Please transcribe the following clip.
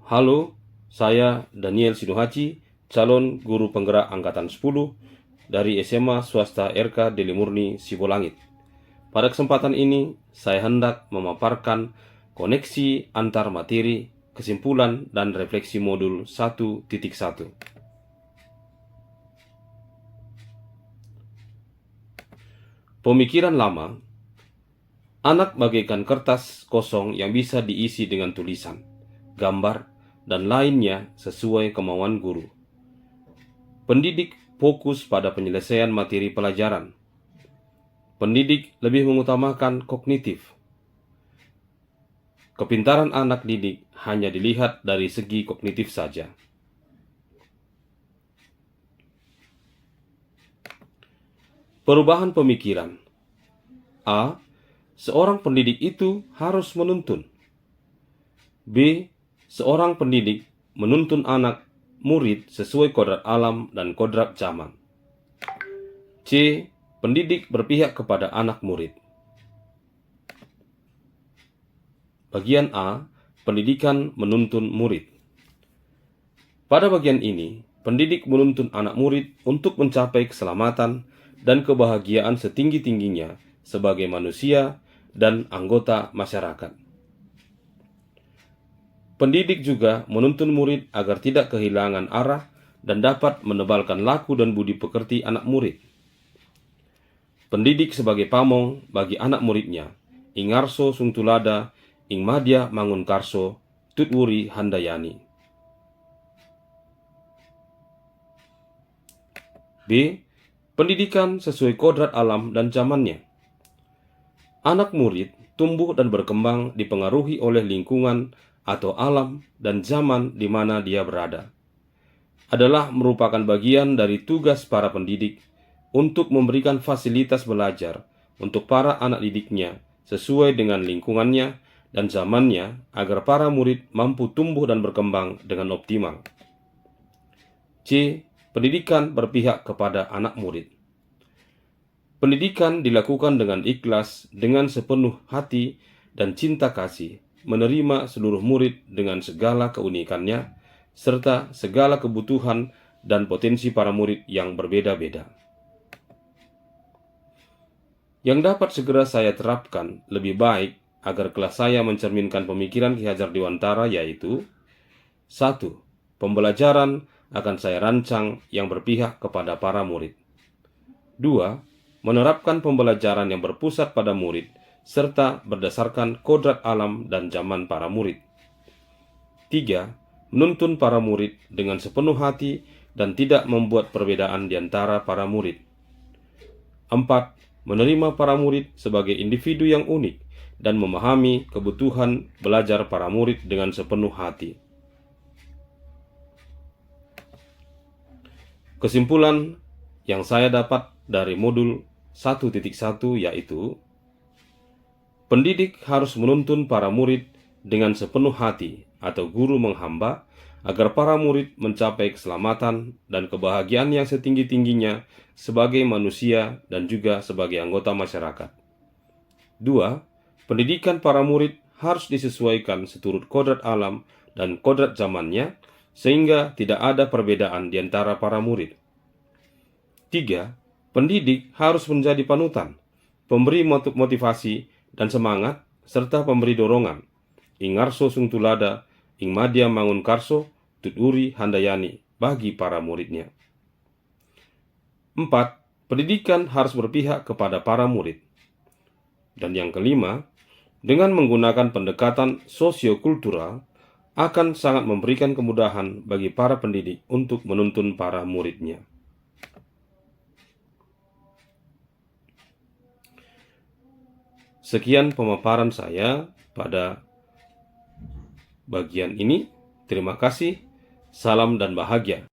Halo, saya Daniel Sinuhaci, calon guru penggerak Angkatan 10 dari SMA Swasta RK Deli Murni Sibolangit. Pada kesempatan ini, saya hendak memaparkan koneksi antar materi, kesimpulan, dan refleksi modul 1.1. Pemikiran lama, anak bagaikan kertas kosong yang bisa diisi dengan tulisan, gambar, dan lainnya sesuai kemauan guru. Pendidik fokus pada penyelesaian materi pelajaran. Pendidik lebih mengutamakan kognitif. Kepintaran anak didik hanya dilihat dari segi kognitif saja. Perubahan pemikiran. A. Seorang pendidik itu harus menuntun. B. Seorang pendidik menuntun anak murid sesuai kodrat alam dan kodrat zaman. C. Pendidik berpihak kepada anak murid. Bagian A. Pendidikan menuntun murid. Pada bagian ini, pendidik menuntun anak murid untuk mencapai keselamatan dan kebahagiaan setinggi-tingginya sebagai manusia dan anggota masyarakat. Pendidik juga menuntun murid agar tidak kehilangan arah dan dapat menebalkan laku dan budi pekerti anak murid. Pendidik sebagai pamong bagi anak muridnya, ingarso sungtulada, ing madya mangun karso, tutwuri handayani. B. Pendidikan sesuai kodrat alam dan zamannya. Anak murid tumbuh dan berkembang dipengaruhi oleh lingkungan atau alam dan zaman di mana dia berada. Adalah merupakan bagian dari tugas para pendidik untuk memberikan fasilitas belajar untuk para anak didiknya sesuai dengan lingkungannya dan zamannya agar para murid mampu tumbuh dan berkembang dengan optimal. C. Pendidikan berpihak kepada anak murid. Pendidikan dilakukan dengan ikhlas, dengan sepenuh hati dan cinta kasih, menerima seluruh murid dengan segala keunikannya, serta segala kebutuhan dan potensi para murid yang berbeda-beda. Yang dapat segera saya terapkan lebih baik agar kelas saya mencerminkan pemikiran Ki Hajar Dewantara yaitu 1. Pembelajaran akan saya rancang yang berpihak kepada para murid. 2. Menerapkan pembelajaran yang berpusat pada murid serta berdasarkan kodrat alam dan zaman para murid. 3. Menuntun para murid dengan sepenuh hati dan tidak membuat perbedaan di antara para murid. 4. Menerima para murid sebagai individu yang unik dan memahami kebutuhan belajar para murid dengan sepenuh hati. Kesimpulan yang saya dapat dari modul 1.1 yaitu pendidik harus menuntun para murid dengan sepenuh hati atau guru menghamba agar para murid mencapai keselamatan dan kebahagiaan yang setinggi-tingginya sebagai manusia dan juga sebagai anggota masyarakat. 2. Pendidikan para murid harus disesuaikan seturut kodrat alam dan kodrat zamannya sehingga tidak ada perbedaan di antara para murid. 3. Pendidik harus menjadi panutan, pemberi motivasi dan semangat, serta pemberi dorongan. Ingarso sungtulada, ing madya mangun karso, tuturi handayani, bagi para muridnya. 4. Pendidikan harus berpihak kepada para murid. Dan yang kelima, dengan menggunakan pendekatan sosiokultural, akan sangat memberikan kemudahan bagi para pendidik untuk menuntun para muridnya. Sekian pemaparan saya pada bagian ini. Terima kasih. Salam dan bahagia.